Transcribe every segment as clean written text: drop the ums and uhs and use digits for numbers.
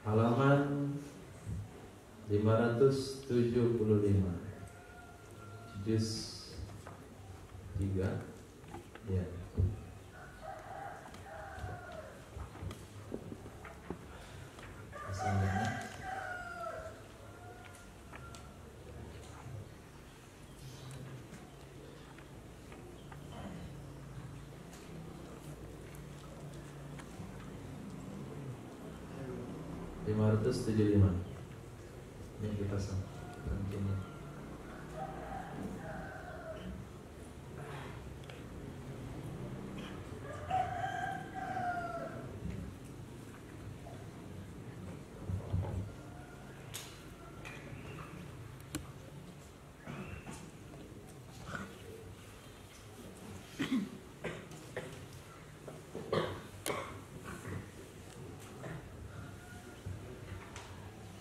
halaman 575, juz 3, ya. Selanjutnya 575. Ini kita sambung ini.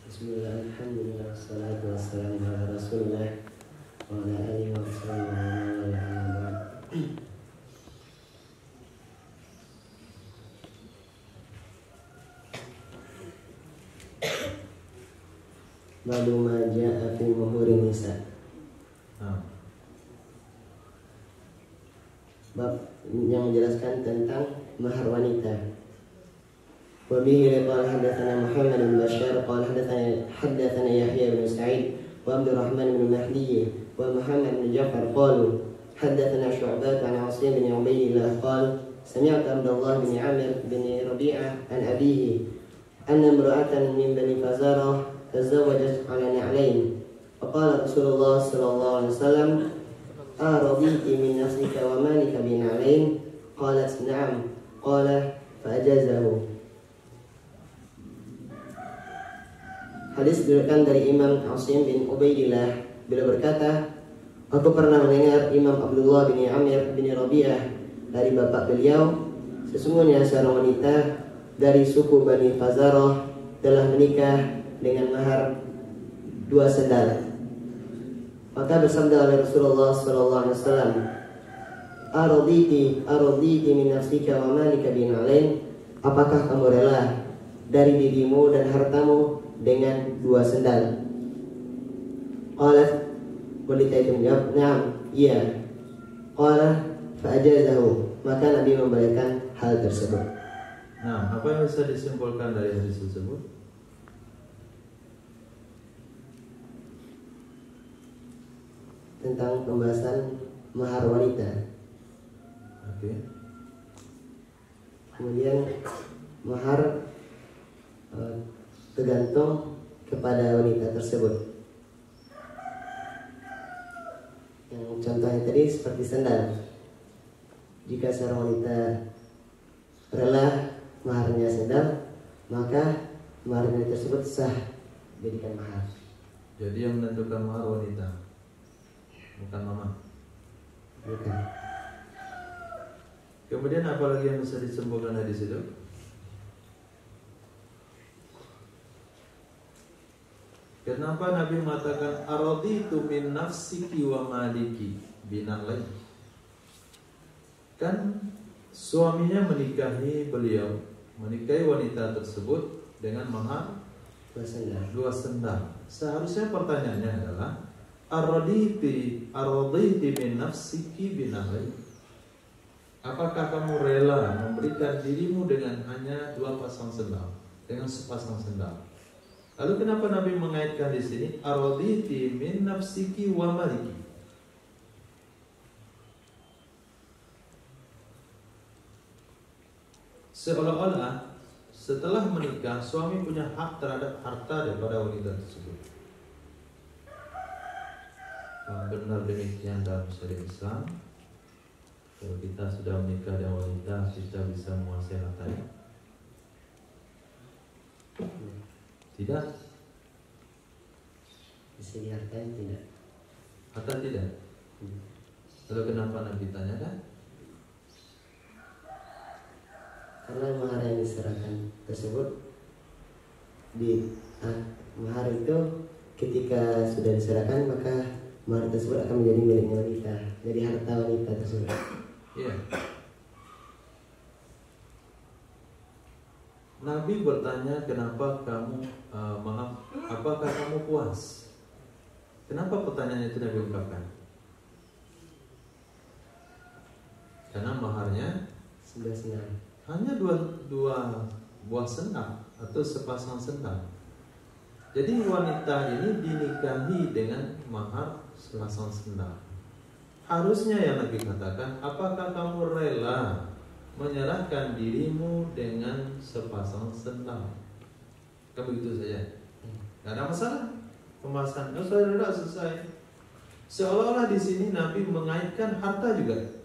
Bismillah, alhamdulillah, wassalatu wassalamu ala rasulillah wa ala alihi wa sahbihi wa ala Babu ma ja'a fi muhuri nisa. Bab yang menjelaskan tentang mahar wanita. وبه قال حدثنا محمد بن بشار قال حدثنا يحيى بن سعيد وعبد الرحمن بن مهدي ومحمد بن جعفر قالوا حدثنا شعبات عن عاصم بن عبيد الله قال سمعت عبد الله بن عامر بن ربيعة عن أبيه أن امرأة من بني فزارة تزوجت على نعلين فقال رسول الله صلى الله عليه وسلم أرضيت من نفسك ومالك بنعلين قالت نعم قال فأجازه. Hadis diriwayatkan dari Imam Asim bin Ubaidillah, beliau berkata, aku pernah mendengar Imam Abdullah bin Amir bin Rabi'ah dari bapak beliau, sesungguhnya seorang wanita dari suku Bani Fazarah telah menikah dengan mahar 2 sendal. Maka bersabda oleh Rasulullah SAW, Araditi min nafsika wa malika bin alain. Apakah kamu rela dari dirimu dan hartamu dengan 2 sendal? Qalat, wanita itu menjawab, "Na'am, iya." Qala fa'ajazahu, maka Nabi membolehkan hal tersebut. Nah, apa yang bisa disimpulkan dari hadis tersebut? Tentang pembahasan mahar wanita. Oke. Kemudian mahar tergantung kepada wanita tersebut. Yang contohnya tadi seperti sendal. Jika seorang wanita rela maharnya sendal, maka maharnya tersebut sah dijadikan mahar. Jadi yang menentukan mahar wanita, bukan mama. Bukan. Kemudian apa lagi yang bisa disimpulkan dari situ? Kenapa Nabi mengatakan araditu min nafsiki wa maliki binalain? Kan suaminya menikahi beliau, menikahi wanita tersebut dengan mahar 2 sendal. Seharusnya pertanyaannya adalah araditi min nafsiki binalain. Apakah kamu rela memberikan dirimu dengan hanya 2 pasang sendal, dengan sepasang sendal? Lalu kenapa Nabi mengaitkan di sini araditi min nafsiki wa maliki? Seolah-olah setelah menikah suami punya hak terhadap harta daripada wanita tersebut. Benar demikian dalam syariat Islam. Kalau kita sudah menikah dengan wanita, kita bisa menguasai hartanya? Tidak. Bisa dihartain tidak? Harta tidak. Lalu kenapa Nabi tanyakan? Karena mahar yang diserahkan tersebut mahar itu ketika sudah diserahkan maka mahar tersebut akan menjadi miliknya wanita, jadi harta wanita tersebut. Iya. Nabi bertanya, kenapa kamu apakah kamu puas? Kenapa pertanyaan itu Nabi ungkapkan? Karena maharnya sudah senang. Hanya dua buah sendal atau sepasang sendal. Jadi wanita ini dinikahi dengan mahar sepasang sendal. Harusnya yang Nabi katakan, apakah kamu rela menyerahkan dirimu dengan sepasang sendal? Kan begitu saja. Tidak ada masalah. Pembahasan sudah selesai. Seolah-olah di sini Nabi mengaitkan harta juga.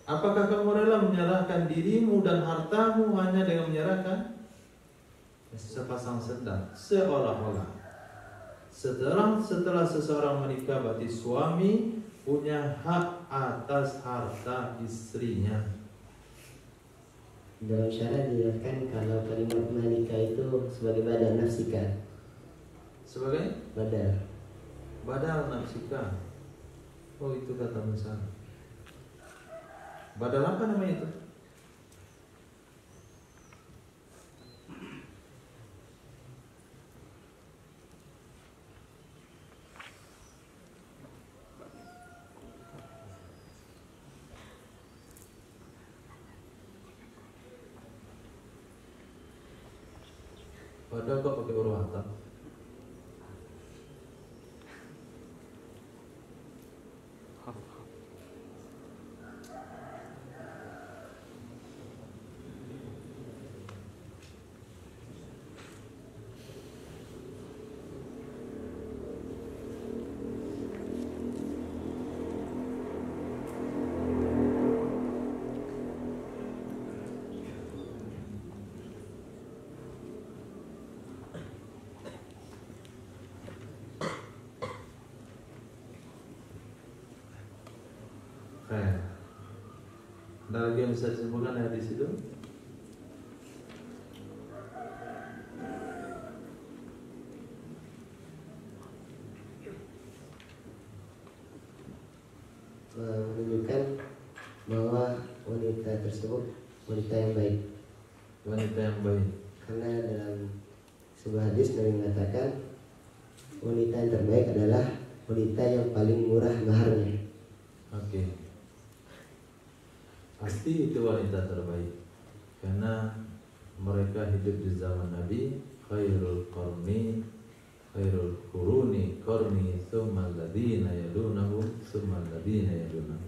Apakah kamu rela menyerahkan dirimu dan hartamu hanya dengan menyerahkan sepasang sendal? Seolah-olah setelah seseorang menikah berarti suami punya hak atas harta istrinya. Dalam syariat dijelaskan kalau kalimat menikah itu sebagai badal nafsika. Sebagai badal nafsika. Oh, itu kata misal. Badal apa namanya itu? Badal kok pakai huruf atap? Ada lagi yang bisa disimpulkan dari situ? Menunjukkan bahwa wanita tersebut wanita yang baik. Wanita yang baik. Karena dalam sebuah hadis Nabi mengatakan wanita yang terbaik adalah wanita yang paling murah maharnya. Oke. Pasti itu wanita terbaik karena mereka hidup di zaman Nabi. Khairul quruni qarni tsumma alladziina yalunahum tsumma alladziina yalunahum.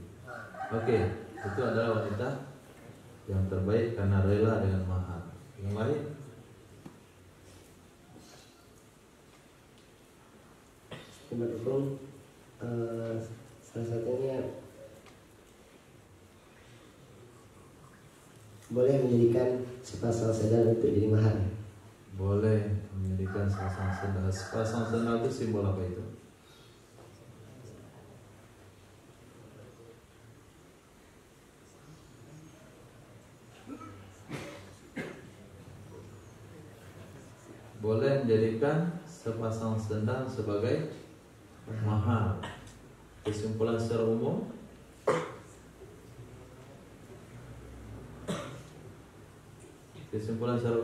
Oke, itu adalah wanita yang terbaik karena rela dengan mahar. Yang lain? Hemat hukum salah satunya boleh menjadikan sepasang sandal untuk jadi mahar. Boleh menjadikan sepasang sandal. Sepasang sandal itu simbol apa itu? Boleh menjadikan sepasang sandal sebagai mahar. Kesimpulan secara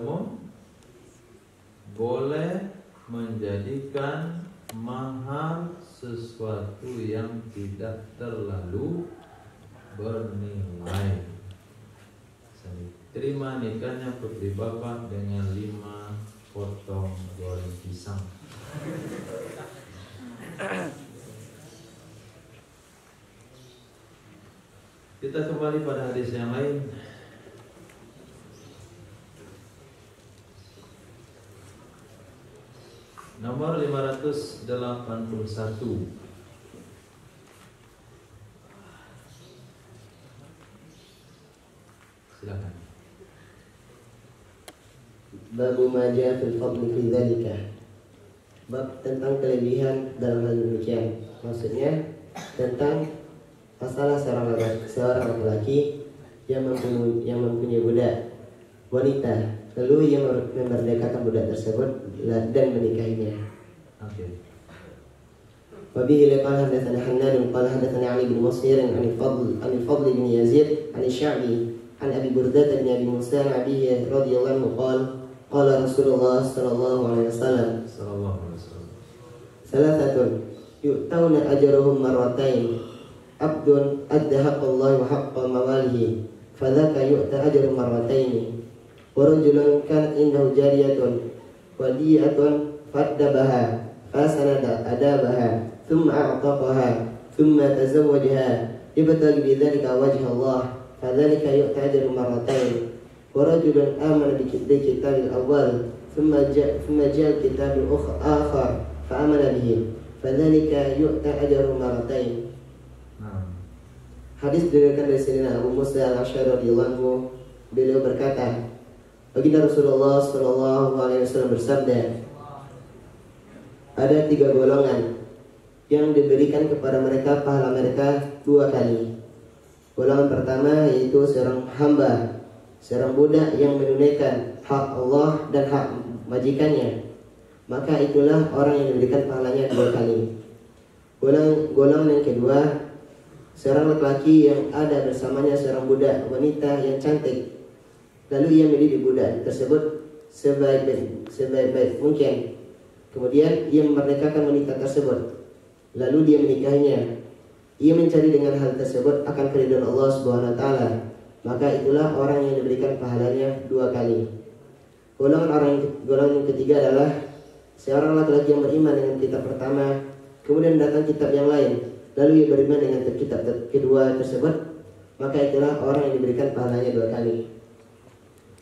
umum, boleh menjadikan mahar sesuatu yang tidak terlalu bernilai. Terima nikahnya putri bapak dengan 5 potong goreng pisang. Kita kembali pada hadis yang lain. Nomor 581. Silakan. Babu maja fil fadli fi dzalika. Bab tentang kelebihan dalam hal demikian. Maksudnya tentang masalah seorang laki-laki yang mempunyai budak wanita, lalu ia memerdekakan budak tersebut dan menikahinya. Oke. Wabihi qala hadatsana Hannad qala hadatsana Ali bin Musir an al-Fadl bin Yazid an Sya'bi عن أبي بردة بن أبي موسى عن أبيه رضي الله عنه قال قال رسول الله صلى الله عليه وسلم ثلاثة يؤتون أجرهم مرتين عبد أدى حق الله وحق مواله فذاك يؤتى أجر مرتين ورجل كانت عنده جارية وديئة فأدبها فسند أدابها ثم أعتقها ثم تزوجها يبتغي بذلك وجه الله فذلك يؤتى أجر مرتين ورجل آمن بالكتاب الأول ثم جاء الكتاب الآخر فآمن به فذلك يؤتى أجر مرتين. Hadis diriwayatkan dari Sayyidina Abu Musa al-Asy'ari radhiyallahu anhu, beliau berkata, baginda Rasulullah sallallahu alaihi wasallam bersabda, ada 3 golongan yang diberikan kepada mereka pahala mereka 2 kali. Golongan pertama yaitu seorang hamba, seorang budak yang menunaikan hak Allah dan hak majikannya, maka itulah orang yang diberikan pahalanya 2 kali. Golongan yang kedua, seorang laki-laki yang ada bersamanya seorang budak wanita yang cantik, lalu ia mendidik budak tersebut sebaik-baik mungkin. Kemudian ia memerdekakan wanita tersebut, lalu dia menikahinya. Ia mencari dengan hal tersebut akan keridhaan Allah Subhanahu wa taala, maka itulah orang yang diberikan pahalanya 2 kali. Golongan yang ketiga adalah seorang laki-laki yang beriman dengan kitab pertama, kemudian datang kitab yang lain, lalu ia beriman dengan kitab kedua tersebut, maka itulah orang yang diberikan pahalanya 2 kali.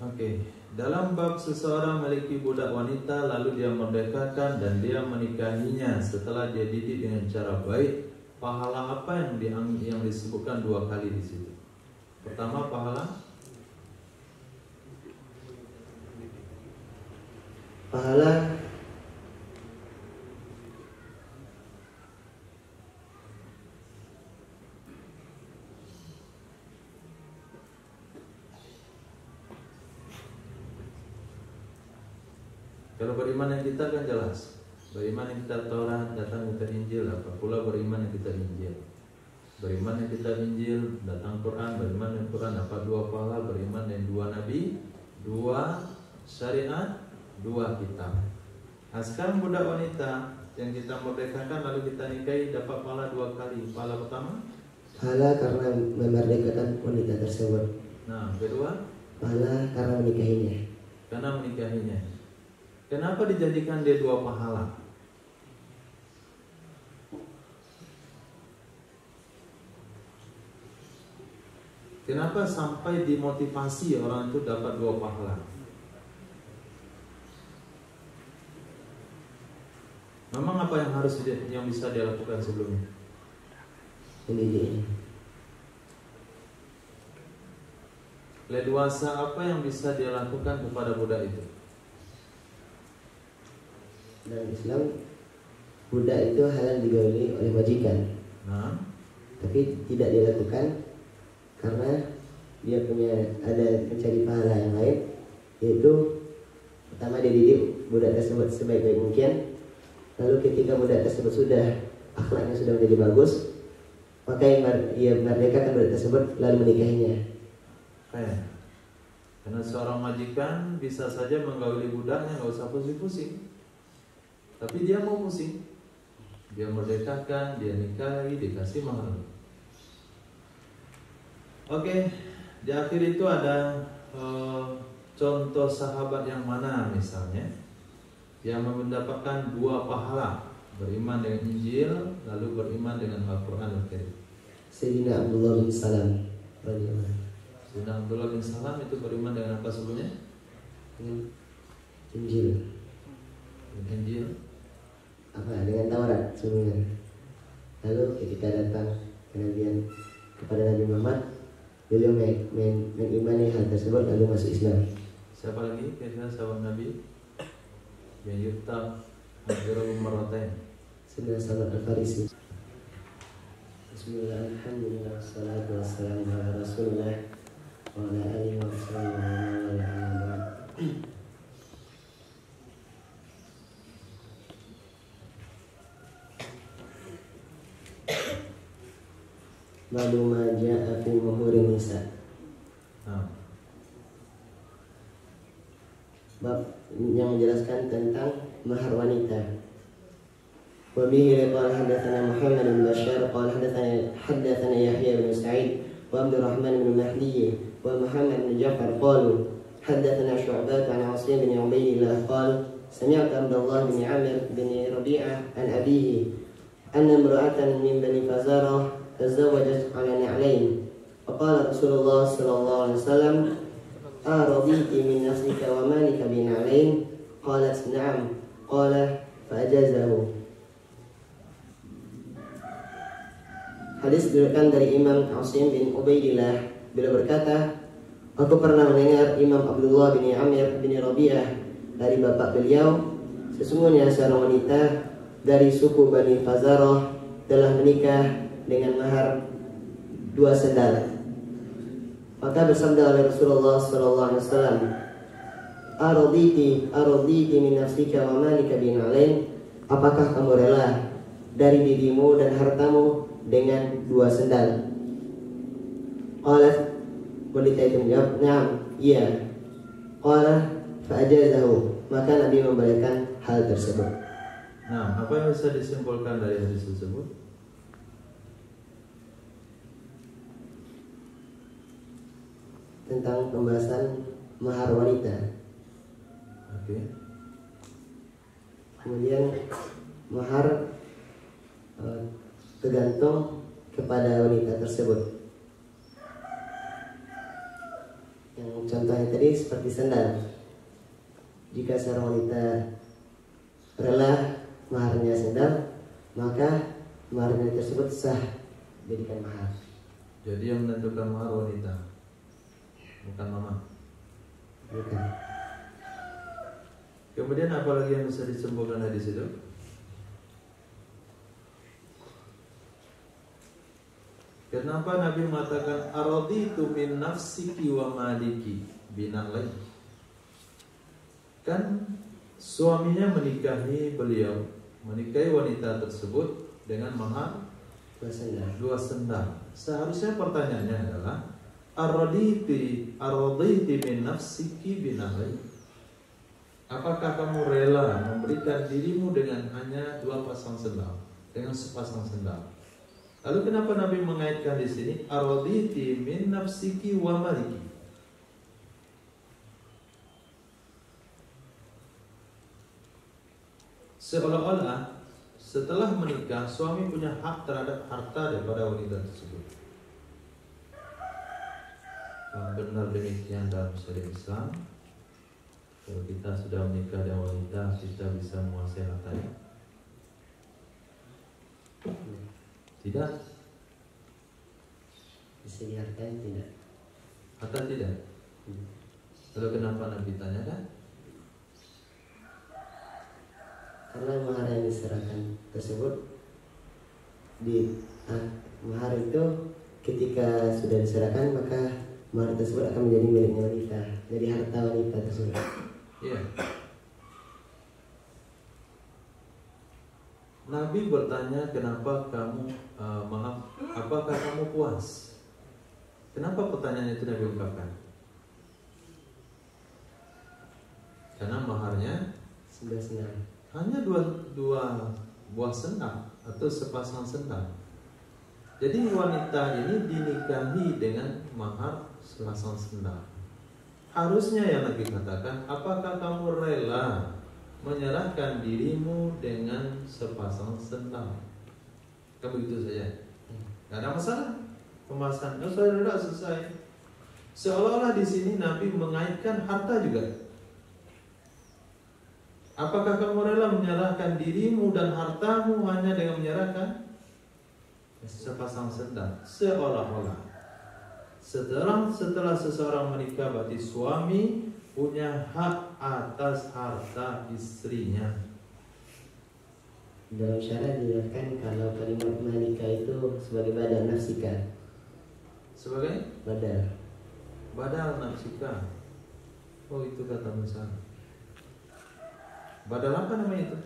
Oke, dalam bab seseorang memiliki budak wanita lalu dia merdekakan dan dia menikahinya setelah dia didik dengan cara baik, pahala apa yang disebutkan 2 kali di situ? Pertama, pahala kalau beriman yang kita kan jelas, beriman yang kita Taurat, datang kita Injil, apa pula beriman yang kita Injil. Beriman yang kita Injil, datang Quran, beriman yang Quran, apa 2 pahala, beriman yang 2 nabi, 2 syariat, 2 kitab. Nah, sekarang budak wanita yang kita merdekakan lalu kita nikahi dapat pahala 2 kali. Pahala pertama, pahala karena memerdekakan wanita tersebut. Nah, kedua, pahala karena menikahinya. Karena menikahinya. Kenapa dijadikan dia 2 pahala? Kenapa sampai dimotivasi orang itu dapat 2 pahala? Memang apa yang bisa dia lakukan sebelumnya? Ini. Leluasa apa yang bisa dia lakukan kepada budak itu? Dalam Islam, budak itu halal digauli oleh majikan. Nah, tapi tidak dilakukan karena dia ada mencari pahala yang lain, yaitu pertama dia didik budak tersebut sebaik-baik mungkin. Lalu ketika budak tersebut sudah akhlaknya sudah menjadi bagus, maka ia merdekakan budak tersebut lalu menikahinya. Karena seorang majikan bisa saja menggauli budaknya, nggak usah pusing-pusing. Tapi dia mau pusing, dia merdekakan, dia nikahi, dikasih mahar. Oke, di akhir itu ada contoh sahabat yang mana misalnya yang mendapatkan 2 pahala, beriman dengan Injil lalu beriman dengan Al-Quran Al-Karim. Sayyidina Abdullah bin Salam. Sayyidina Abdullah bin Salam itu beriman dengan apa sebelumnya? Dengan Injil. Dengan Injil. Dengan Taurat sebelumnya. Lalu ketika datang kenabian kepada Nabi Muhammad, beliau mengimani hal tersebut lalu masuk Islam. Siapa lagi kira-kira sahabat Nabi yang yuta ajruhum marratain? Sayyidina Salman Al-Farisi. Bismillah, alhamdulillah, wassalatu wassalamu ala Rasulillah wa ala alihi wa sahbihi. Baru maja fi muhurin nisa. menjelaskan tentang mahar wanita. Wa bihi qala hadatsana Muhammad bin Bashar qala hadatsana Yahya bin Sa'id wa Abdurrahman bin Mahdi wa Muhammad bin Ja'far qalu hadatsana Syu'bah an Asim bin Ubaydillah qala sami'tu Abdullah bin Amir bin Rabi'ah an abihi anna imra'atan min Bani Fazarah tazawwajat 'ala na'layn. Faqala Rasulullah sallallahu alaihi wasallam araditi min nafsika wa malika bina'lain? Qalat na'am. Qala fa'ajazahu. Hadis diriwayatkan dari Imam Asim bin Ubaidillah. Beliau berkata, aku pernah mendengar Imam Abdullah bin Amir bin Rabi'ah dari bapak beliau, sesungguhnya seorang wanita dari suku Bani Fazarah telah menikah dengan mahar 2 sendal. Maka bersabda oleh Rasulullah SAW, araditi min nafsika wa malika bina'lain? Apakah kamu rela dari dirimu dan hartamu dengan 2 sendal? Qalat, wanita itu menjawab, na'am, iya. Qala fa'ajazahu, maka Nabi membolehkan hal tersebut. Nah, apa yang bisa disimpulkan dari hadis tersebut? Tentang pembahasan mahar wanita. Oke. Kemudian mahar tergantung kepada wanita tersebut. Yang contohnya tadi seperti sendal. Jika seorang wanita rela maharnya sendal, maka maharnya tersebut sah jadikan mahar. Jadi yang menentukan mahar wanita, bukan mama. Bukan. Kemudian apa lagi yang bisa disimpulkan dari situ? Kenapa Nabi mengatakan araditu min nafsiki wa maliki bina'lain? Kan suaminya menikahi beliau, menikahi wanita tersebut dengan mahar 2 sendal. 2 sendal. Seharusnya pertanyaannya adalah araditi min nafsiki bina'lain? Apakah kamu rela memberikan dirimu dengan hanya 2 pasang sendal, dengan sepasang sendal? Lalu kenapa Nabi mengaitkan di sini araditi min nafsiki wa maliki? Seolah-olah setelah menikah suami punya hak terhadap harta daripada wanita tersebut. Benar demikian dalam syariat Islam. Kalau kita sudah menikah dengan wanita, kita bisa menguasai hartanya? Tidak. Bisa dihargai tidak? Harta tidak. Lalu kenapa Nabi tanyakan? Karena mahar yang diserahkan tersebut mahar itu ketika sudah diserahkan maka mahar tersebut akan menjadi miliknya wanita, jadi harta wanita tersebut. Iya. Nabi bertanya kenapa kamu apakah kamu puas? Kenapa pertanyaan itu Nabi ungkapkan? Karena maharnya 11 sendal. hanya dua buah sendal atau sepasang sendal. Jadi wanita ini dinikahi dengan mahar sepasang sendal. Harusnya yang Nabi katakan, apakah kamu rela menyerahkan dirimu dengan sepasang sendal? Kan begitu saja. Tidak ada masalah. Pembahasan sudah selesai. Seolah-olah di sini Nabi mengaitkan harta juga. Apakah kamu rela menyerahkan dirimu dan hartamu hanya dengan menyerahkan sepasang sendal? Seolah-olah setelah seseorang menikah berarti suami punya hak atas harta istrinya. Dalam syariat dijelaskan kalau kalimat malika itu sebagai badal nafsika. Sebagai badal nafsika. Oh, itu kata Musa. Badal apa namanya itu?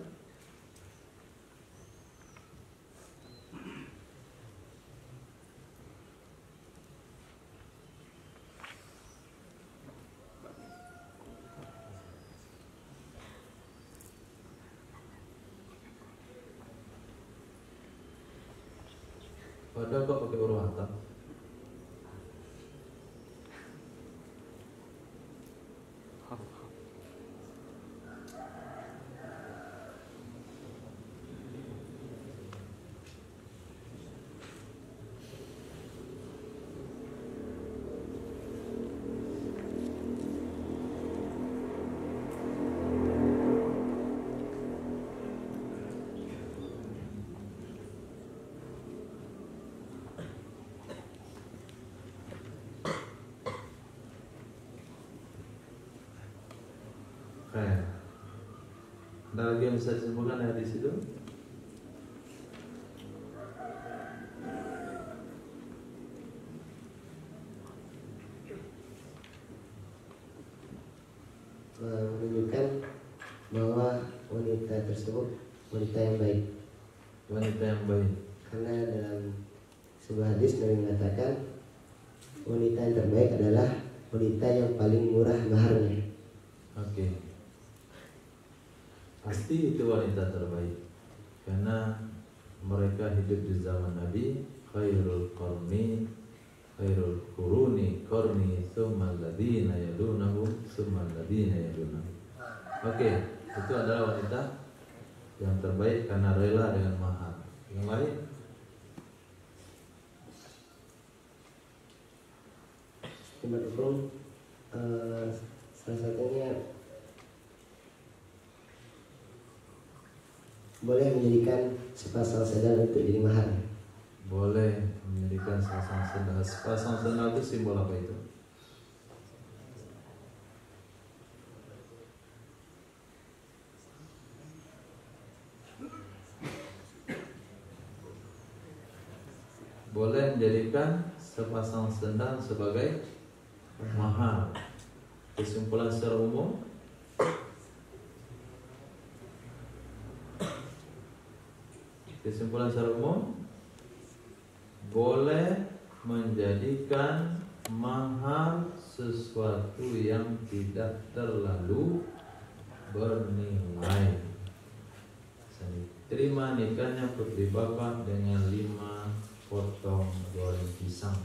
Padahal kok pakai huruf atap? Ada lagi yang bisa disimpulkan dari situ? Menunjukkan bahwa wanita tersebut wanita yang baik. Wanita yang baik. Karena dalam sebuah hadis Nabi mengatakan wanita yang terbaik adalah wanita yang paling murah maharnya. Oke. Pasti itu wanita terbaik karena mereka hidup di zaman Nabi. Khairul quruni qarni tsumma alladziina yalunahum tsumma alladziina yalunahum. Oke, itu adalah wanita yang terbaik karena rela dengan mahar. Yang lain? Hukum salah satunya boleh menjadikan sepasang sandal untuk jadi mahar. Boleh menjadikan sepasang sandal. Sepasang sandal itu simbol apa itu? Boleh menjadikan sepasang sandal sebagai mahar. Kesimpulan secara umum, boleh menjadikan mahar sesuatu yang tidak terlalu bernilai. Terima nikahnya putri bapak dengan 5 potong goreng pisang.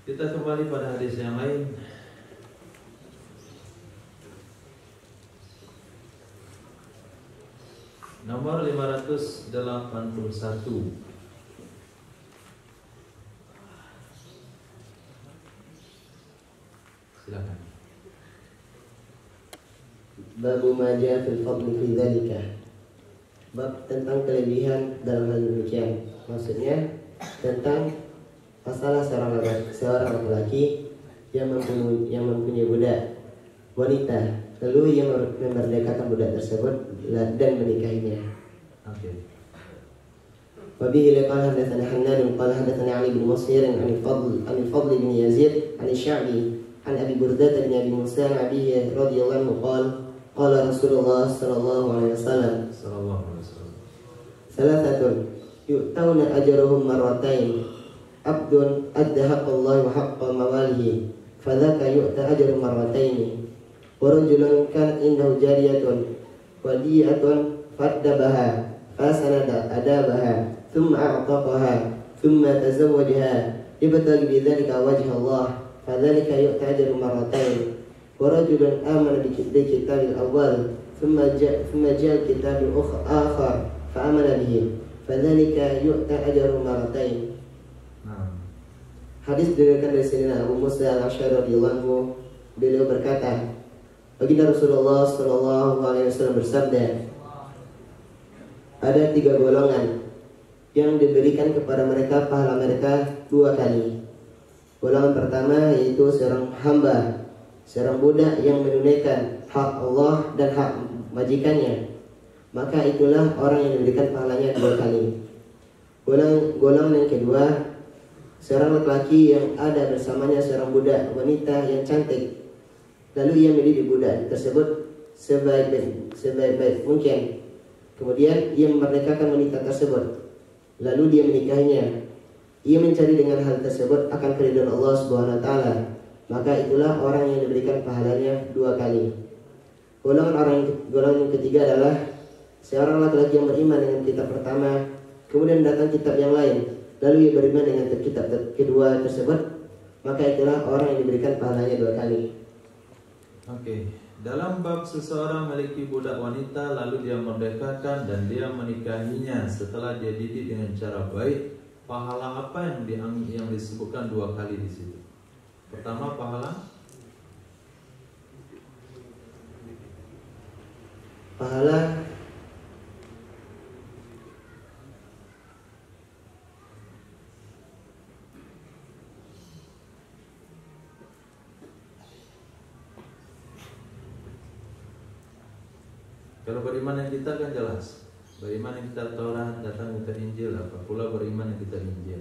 Kita kembali pada hadis yang lain. Nomor 581. Silakan. Babu maja fil fadli fi dzalika. Bab tentang kelebihan dalam hal demikian. Maksudnya tentang masalah seorang laki-laki yang mempunyai budak wanita, lalu ia memerdekakan budak tersebut dan menikahinya. Oke. Wabihi qala hadatsana Hannad qala hadatsana Ali bin Musir an al-Fadl bin Yazid an Sya'bi an Abi Burdah bin Abi Musa an Abi radhiyallahu anhu qala Rasulullah sallallahu alaihi wasallam Salasatun yu'tawna ajruhum marratain abdun adda haqqallahi wa haqqa mawalihi fadzaka yu'ta ajru marratain wa rajulun kanat indahu jariyatun wadi'atun faddabaha fasanada adabaha thumma a'taqaha thumma tazawwajaha yabtaghi bidzalika wajha Allah fadzalika yu'ta ajru marratain wa rajulun amana bi kitabil awwal thumma ja'a kitabul akhar fa amana bihi fadzalika yu'ta ajru marratain. Hadis diriwayatkan dari Sayyidina Abu Musa al-Asy'ari radhiyallahu anhu, beliau berkata, baginda Rasulullah sallallahu alaihi wasallam bersabda, ada 3 golongan yang diberikan kepada mereka pahala mereka 2 kali. Golongan pertama yaitu seorang hamba, seorang budak yang menunaikan hak Allah dan hak majikannya, maka itulah orang yang diberikan pahalanya 2 kali. Golongan yang kedua, seorang laki-laki yang ada bersamanya seorang budak wanita yang cantik, lalu ia mendidik budak tersebut sebaik-baik mungkin. Kemudian ia memerdekakan wanita tersebut, lalu dia menikahinya. Ia mencari dengan hal tersebut akan keridhaan Allah Subhanahu wa taala, maka itulah orang yang diberikan pahalanya 2 kali. Golongan yang ketiga adalah seorang laki-laki yang beriman dengan kitab pertama, kemudian datang kitab yang lain, lalu ia beriman dengan kitab kedua tersebut, maka itulah orang yang diberikan pahalanya 2 kali. Oke. Dalam bab seseorang memiliki budak wanita lalu dia merdekakan dan dia menikahinya setelah dia didik dengan cara baik, pahala apa yang disebutkan 2 kali di situ? Pertama pahala kalau beriman yang kita kan jelas. Beriman yang kita Taurat, datang kita Injil. Apa pula beriman yang kita Injil?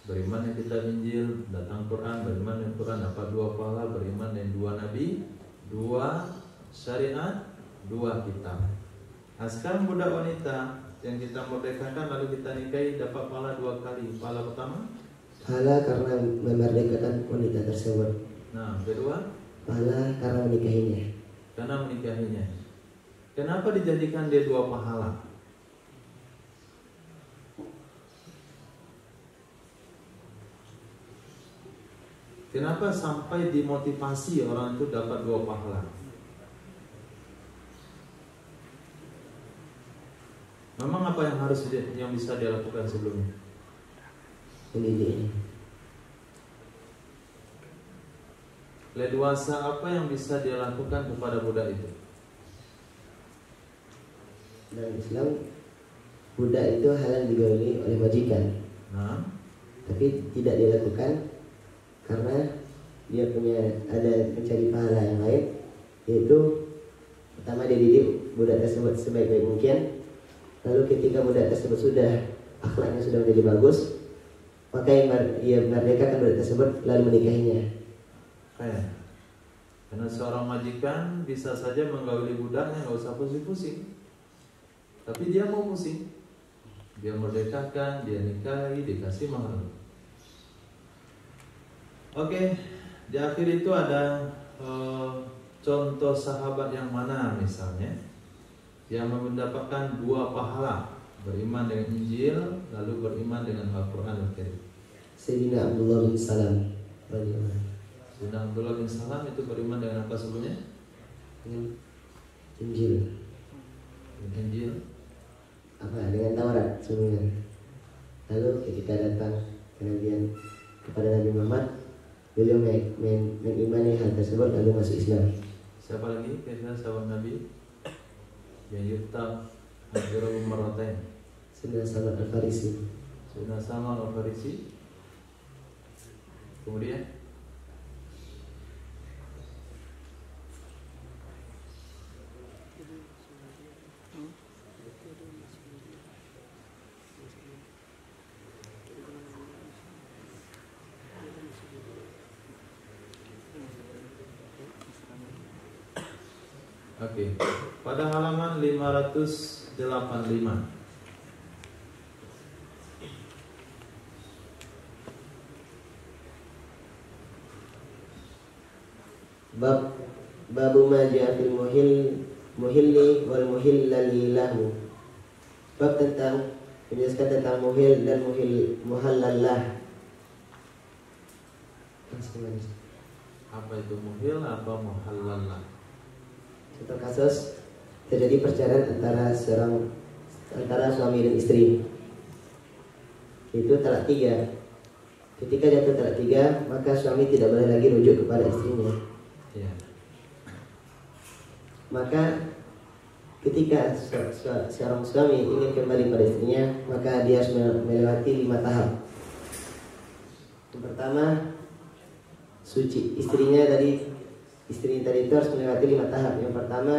Beriman yang kita Injil, datang Quran. Beriman yang Quran, apa 2 pahala? Beriman yang 2 nabi, 2 syariat, 2 kitab. Nah sekarang budak wanita yang kita merdekakan lalu kita nikahi dapat pahala 2 kali. Pahala pertama? Pahala karena memerdekakan wanita tersebut. Nah kedua? Pahala karena menikahinya. Karena menikahinya. Kenapa dijadikan dia 2 pahala? Kenapa sampai dimotivasi orang itu dapat 2 pahala? Memang apa yang bisa dia lakukan sebelumnya? Mendidik. Leluasa apa yang bisa dia lakukan kepada budak itu? Dalam Islam, budak itu halal digauli oleh majikan. Nah, tapi tidak dilakukan karena dia ada mencari pahala yang lain, yaitu pertama dia didik budak tersebut sebaik-baik mungkin. Lalu ketika budak tersebut sudah akhlaknya sudah menjadi bagus, maka ia merdekakan budak tersebut lalu menikahinya. Karena seorang majikan bisa saja menggauli budaknya, nggak usah pusing-pusing. Tapi dia mau pusing. Dia merdekakan, dia nikahi, dikasih mahar. Oke, di akhir itu ada contoh sahabat yang mana misalnya yang mendapatkan 2 pahala, beriman dengan Injil lalu beriman dengan Al-Quran Al-Karim. Sayyidina Abdullah bin Salam. Sayyidina Abdullah bin Salam itu beriman dengan apa sebelumnya? Injil. Injil. Dengan Taurat sebelumnya. Lalu ketika datang kenabian kepada Nabi Muhammad, beliau mengimani hal tersebut lalu masuk Islam. Siapa lagi kira-kira sahabat Nabi yang yuktab Najrul Maratain? Sayyidina Salman Al-Farisi. Sayyidina Salman Al-Farisi. Kemudian Oke. Pada halaman 585. Babu ma ja'a fil muhilli wal muhillali lahu. Bab tentang menjelaskan tentang muhil dan muhallallah. Apa itu muhil, apa muhallallah? Contoh kasus terjadi perceraian antara suami dan istri. Itu talak 3. Ketika jatuh talak 3, maka suami tidak boleh lagi rujuk kepada istrinya. Ya. Maka ketika seorang suami ingin kembali pada istrinya, maka dia harus melewati 5 tahap. Yang pertama, suci. Istri tadi itu harus melewati 5 tahap. Yang pertama,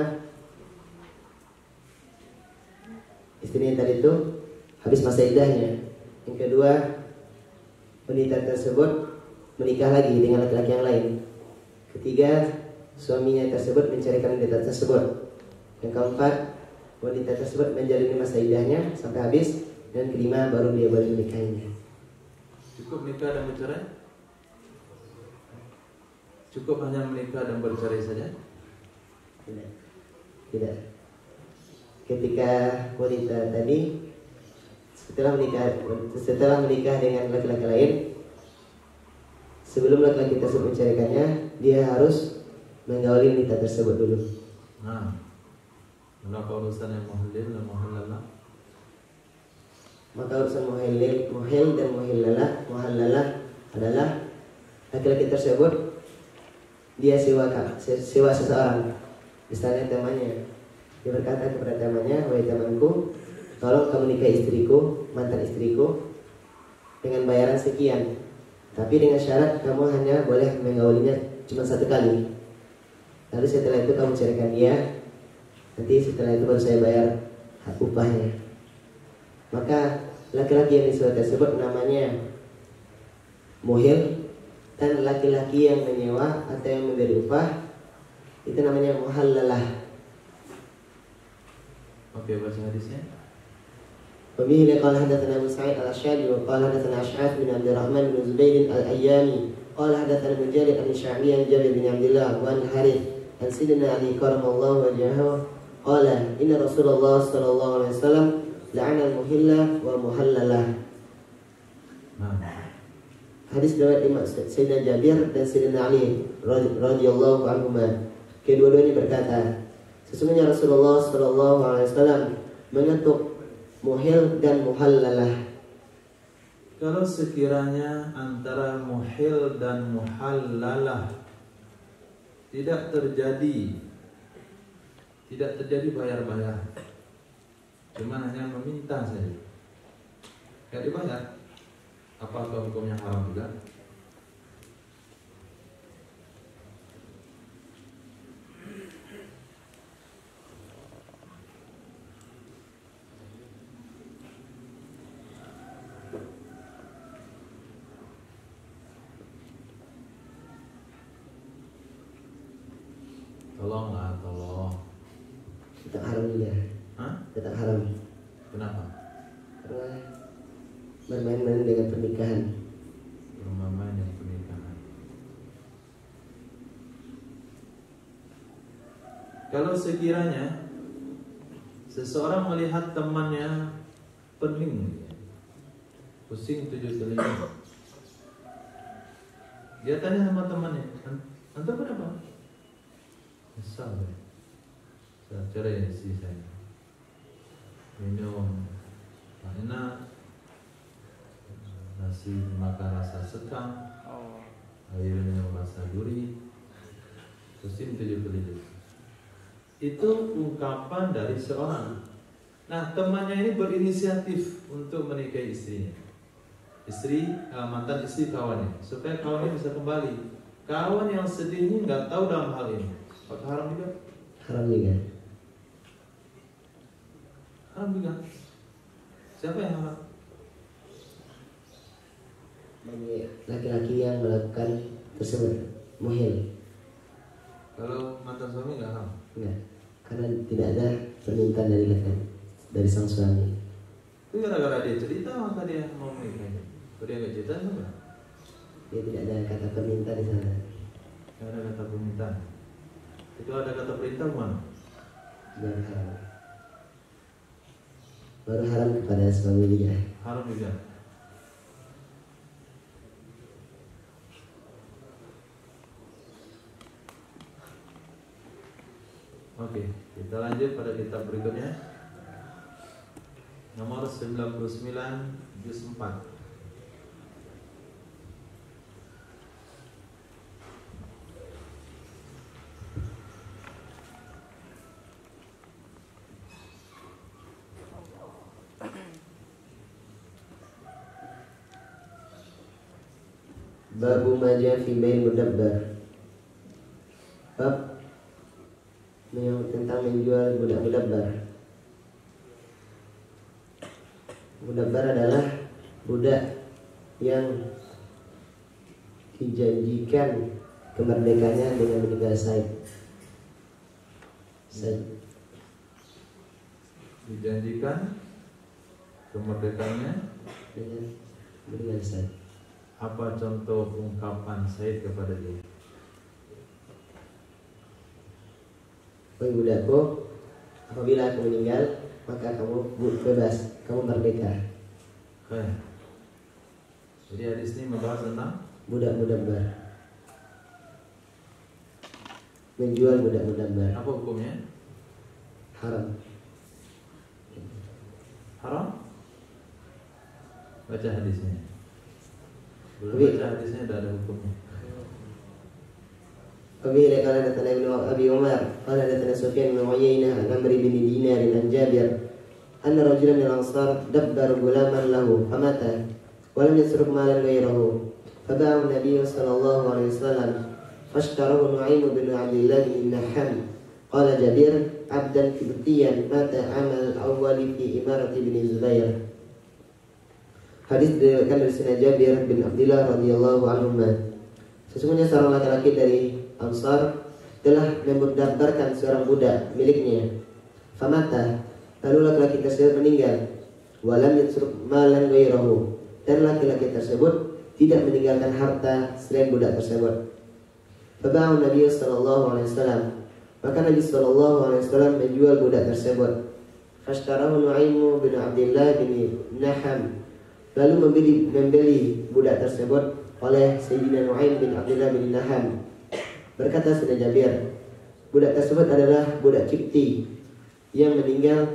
istrinya tadi itu habis masa iddahnya. Yang kedua, wanita tersebut menikah lagi dengan laki-laki yang lain. Ketiga, suaminya tersebut mencarikan wanita tersebut. Yang keempat, wanita tersebut menjalani masa iddahnya sampai habis. Dan kelima, baru dia boleh menikahinya. Cukup nikah dan bercerai? Cukup hanya menikah dan bercerai saja? Tidak. Tidak. Ketika wanita tadi setelah menikah dengan laki-laki lain, sebelum laki-laki tersebut menceraikannya, dia harus menggauli wanita tersebut dulu. Nah, berapa urusan yang muhallil dan muhallalah? Maka urusan muhil dan muhallalah adalah laki-laki tersebut dia sewa seseorang, misalnya temannya, dia berkata kepada temannya, wahai temanku, tolong kamu nikahi istriku, mantan istriku, dengan bayaran sekian, tapi dengan syarat kamu hanya boleh menggaulinya cuma 1 kali. Lalu setelah itu kamu ceraikan dia, nanti setelah itu baru saya bayar hak upahnya. Maka laki-laki yang disewa tersebut namanya muhil, dan laki-laki yang menyewa atau yang memberi upah itu namanya muhallalah. Oke, baca hadisnya. Wabihi qala hadatsana Abu Sa'id al-Asy'ari wa qala hadatsana Ash'ath bin Abdurrahman bin Zubair al-Ayyami qala hadatsana Mujahid al-Sya'bi an Jabir bin Abdullah wa al-Harith an Sayyidina Ali karamallahu wajhahu qala inna Rasulullah sallallahu alaihi wasallam la'ana al-muhilla wa muhallalah. Hadis riwayat Imam Sayyidina Jabir dan Sayyidina Ali radhiyallahu anhuma. Kedua-duanya berkata, sesungguhnya Rasulullah sallallahu alaihi wasallam mengetuk muhil dan muhallalah. Kalau sekiranya antara muhil dan muhallalah tidak terjadi bayar-bayar, cuma hanya meminta saja, gak dibayar, apakah hukumnya haram juga? Tolong. Tetap haram juga. Hah? Tetap haram. Kenapa? Karena bermain-main dengan pernikahan. Bermain-main dengan pernikahan. Kalau sekiranya seseorang melihat temannya pening, pusing 7 telinga, dia tanya sama temannya, "Antum kenapa?" "Misal, saya cerai istri saya. Minum enak, nasi makan rasa sekam, airnya rasa duri, pusing 7 telinga." Itu ungkapan dari seorang. Nah, temannya ini berinisiatif untuk menikahi istrinya. Mantan istri kawannya, supaya kawannya bisa kembali. Kawan yang sedih ini nggak tahu dalam hal ini. Apakah haram juga? Haram juga. Haram juga. Siapa yang haram? Bagi laki-laki yang melakukan tersebut muhil. Kalau mantan suami nggak haram? Enggak, karena tidak ada permintaan dari sang suami. Itu gara-gara dia cerita maka dia mau menikah. Kalau dia nggak cerita enggak? Dia tidak ada kata permintaan di sana. Nggak ada kata permintaan. Itu ada kata perintah mana? Baru haram. Baru haram kepada suami juga. Haram juga. Oke, kita lanjut pada kitab berikutnya. Nomor 99 juz 4. Babu maja fi bail mudabbar. Bab tentang menjual budak mudabbar. Mudabbar adalah budak yang dijanjikan kemerdekaannya dengan meninggal Said. Dijanjikan kemerdekaannya Dengan meninggal Said. Apa contoh ungkapan Said kepada dia? Wahai budakku, apabila aku meninggal maka kamu bebas, kamu merdeka. Jadi hadis ini membahas tentang budak mudabbar, menjual budak mudabbar. Apa hukumnya? Haram. Haram? Baca hadisnya. Belum Tapi- baca hadisnya udah ada hukumnya. Wabihi qala hadatsana Ibnu Abi Umar qala hadatsana Sufyan bin Uyainah an Amr bin Dinar an Jabir anna rajulan min al-Ansar dabbar gulaman lahu famata wa lam yasruk malan ghayrahu faba'ahu an-nabiy sallallahu alaihi wasallam fashtarahu Nu'aym bin Abdullah bin Naham qala Jabir abdan kibtiyan mata amal awwal fi imarati bin Zubair. Hadis diriwayatkan dari Sayyidina Jabir bin Abdullah radhiyallahu anhu. Sesungguhnya seorang laki-laki dari Ansar telah memudabbarkan seorang budak miliknya. Famata, lalu laki-laki tersebut meninggal. Walam yatruk malan ghairahu, dan laki-laki tersebut tidak meninggalkan harta selain budak tersebut. Faba'ahu Nabi sallallahu alaihi wasallam, maka Nabi sallallahu alaihi wasallam menjual budak tersebut. Fashtarahu Nu'aym bin Abdullah bin Naham, lalu membeli budak tersebut oleh Sayyidina Nu'aym bin Abdullah bin Naham. Berkata Sayyidina Jabir, budak tersebut adalah budak Kipti yang meninggal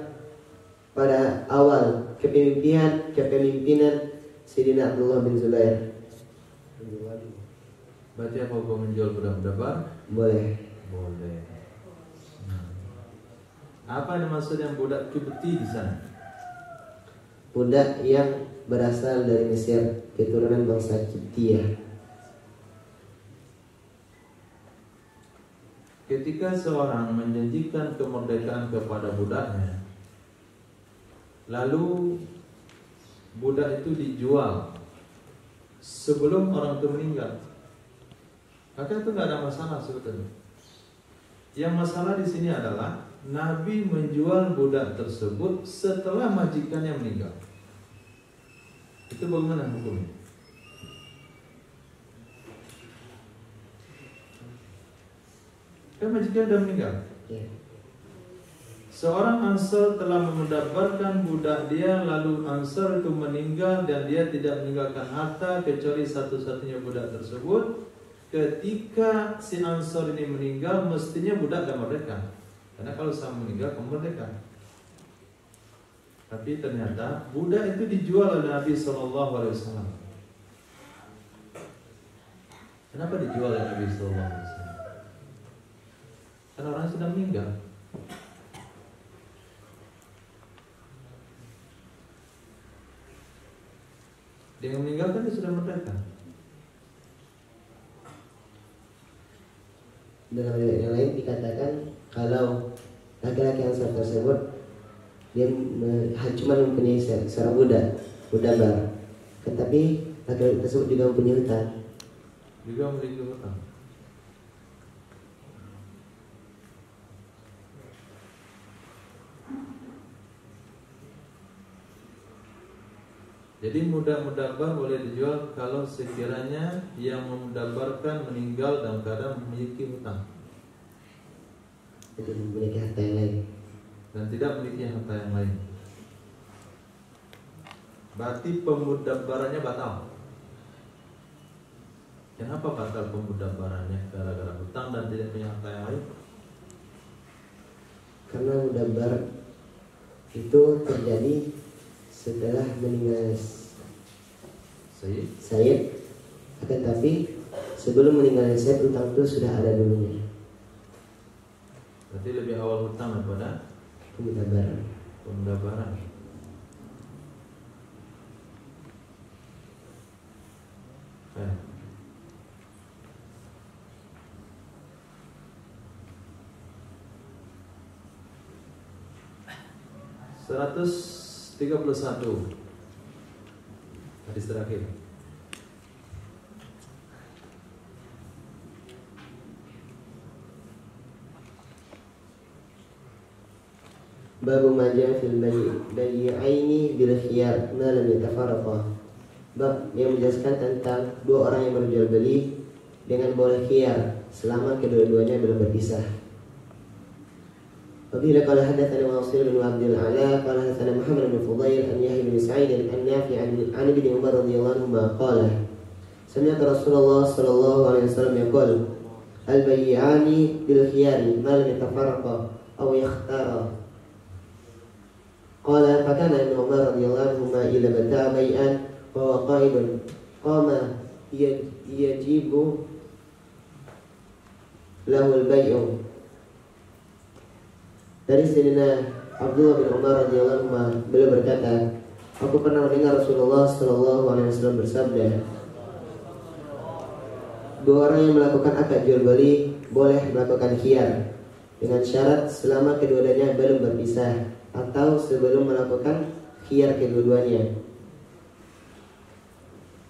pada awal kepemimpinan Sayyidina Abdullah bin Zubair. Berarti apa hukum menjual budak mudabbar? Boleh. Boleh. Apa yang dimaksud yang budak Kipti di sana? Budak yang berasal dari Mesir, keturunan bangsa Kiptiyah. Ketika seorang menjanjikan kemerdekaan kepada budaknya, lalu budak itu dijual sebelum orang itu meninggal, maka itu nggak ada masalah sebetulnya. Yang masalah di sini adalah Nabi menjual budak tersebut setelah majikannya meninggal. Itu bagaimana hukumnya? Kan majikan sudah meninggal. Ya. Seorang Ansar telah memudabbarkan budak dia, lalu Ansar itu meninggal dan dia tidak meninggalkan harta kecuali satu-satunya budak tersebut. Ketika si Ansar ini meninggal, mestinya budak dan merdeka. Karena kalau sama meninggal, kamu merdeka. Tapi ternyata budak itu dijual oleh Nabi SAW. Kenapa dijual oleh Nabi SAW? Karena orang sudah meninggal. Dia meninggal kan dia sudah merdeka. Dalam riwayat yang lain dikatakan kalau laki-laki Ansar tersebut dia cuma mempunyai seorang budak, tetapi laki-laki tersebut juga mempunyai hutang. Juga memiliki hutang. Jadi mudabbar boleh dijual kalau sekiranya yang memudabbarkan meninggal dalam keadaan memiliki hutang. Jadi memiliki harta yang lain. Dan tidak memiliki harta yang lain. Berarti pemudabbarannya batal. Kenapa batal pemudabbarannya? Gara-gara hutang dan tidak punya harta yang lain? Karena mudabbar itu terjadi setelah meninggal Sayyid, akan tapi sebelum meninggalnya Sayyid hutang itu sudah ada dulunya. Berarti lebih awal hutang daripada pemudabbaran. Okay. Seratus 31 hadis terakhir. Babu majah fil bai'aini bil khiyar ma lam yatafarraqa. Bab yang menjelaskan tentang dua orang yang berjual beli dengan boleh khiyar selama kedua-duanya belum berpisah. وقيل قال حدثنا واصل بن عبد الأعلى قال حدثنا محمد بن فضيل عن يحيى بن سعيد عن نافع عن ابن عمر رضي الله عنهما قال سمعت رسول الله صلى الله عليه وسلم يقول البيعان بالخيار ما لم يتفرقا أو يختارا قال فكان ابن عمر رضي الله عنهما إذا بتاع بيعا وهو قائد قام يجيب له البيع. Dari Sayyidina Abdullah bin Umar radhiyallahu anhu beliau berkata, aku pernah mendengar Rasulullah sallallahu alaihi wasallam bersabda, dua orang yang melakukan akad jual beli boleh melakukan khiyar dengan syarat selama kedua-duanya belum berpisah atau sebelum melakukan khiyar kedua-duanya.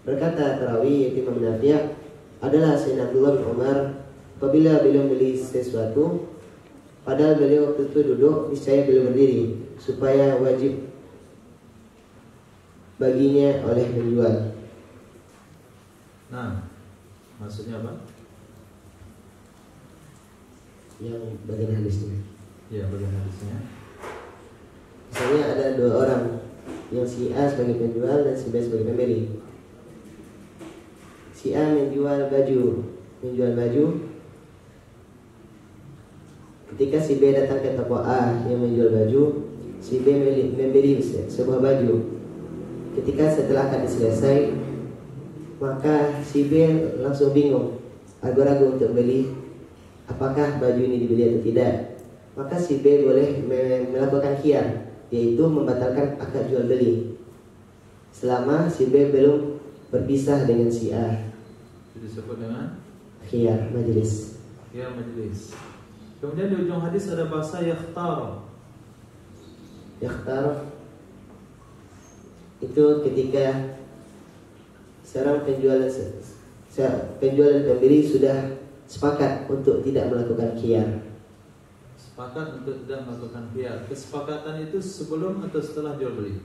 Berkata perawi yaitu Imam Nafi' adalah Sayyidina Abdullah bin Umar, apabila beliau membeli sesuatu padahal beliau waktu itu duduk, niscaya beliau berdiri supaya wajib baginya oleh penjual. Nah, maksudnya apa? Yang bagian hadisnya. Ya, bagian hadisnya. Misalnya ada dua orang, yang si A sebagai penjual dan si B sebagai pembeli. Si A menjual baju. Ketika si B datang ke toko A yang menjual baju, si B membeli sebuah baju. Ketika setelah akad selesai, maka si B langsung bingung, ragu-ragu untuk beli apakah baju ini dibeli atau tidak. Maka si B boleh melakukan khiyar, yaitu membatalkan akad jual beli selama si B belum berpisah dengan si A. Itu disebut dengan khiyar majelis. Khiyar majelis. Kemudian di ujung hadis ada bahasa yakhtar. Yakhtar itu ketika seorang penjual dan pembeli sudah sepakat untuk tidak melakukan khiyar. Sepakat untuk tidak melakukan khiyar. Kesepakatan itu sebelum atau setelah jual beli?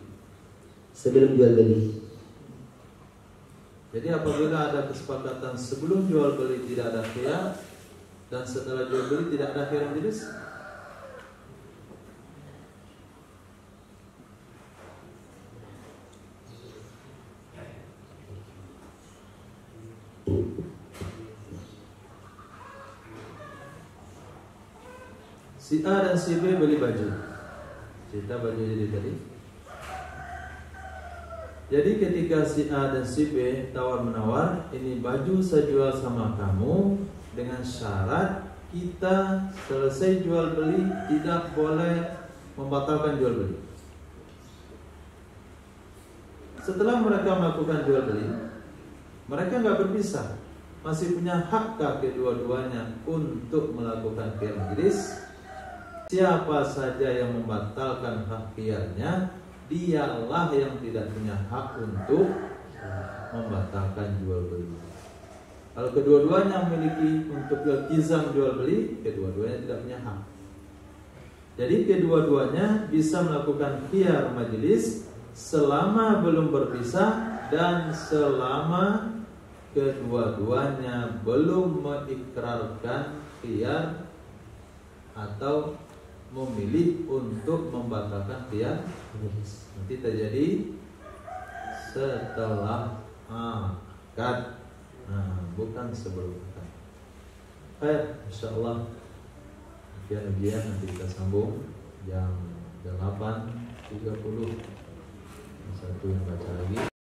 Sebelum jual beli. Jadi apabila ada kesepakatan sebelum jual beli tidak ada khiyar dan setelah jual beli tidak ada khiyar majelis, si A dan si B beli baju. Cerita baju jadi tadi. Jadi ketika si A dan si B tawar-menawar, ini baju saya jual sama kamu dengan syarat kita selesai jual beli tidak boleh membatalkan jual beli. Setelah mereka melakukan jual beli, mereka nggak berpisah, masih punya hakkah kedua-duanya untuk melakukan khiyar majelis. Siapa saja yang membatalkan hak khiyarnya, dialah yang tidak punya hak untuk membatalkan jual beli. Kalau kedua-duanya memiliki untuk iltizam jual beli, kedua-duanya tidak punya hak. Jadi kedua-duanya bisa melakukan khiyar majelis selama belum berpisah dan selama kedua-duanya belum mengikrarkan khiyar atau memilih untuk membatalkan khiyar. Nanti terjadi setelah akad, bukan sebelum akad. Baik, insyaallah ujian nanti kita sambung jam 8.30. Satu yang baca lagi.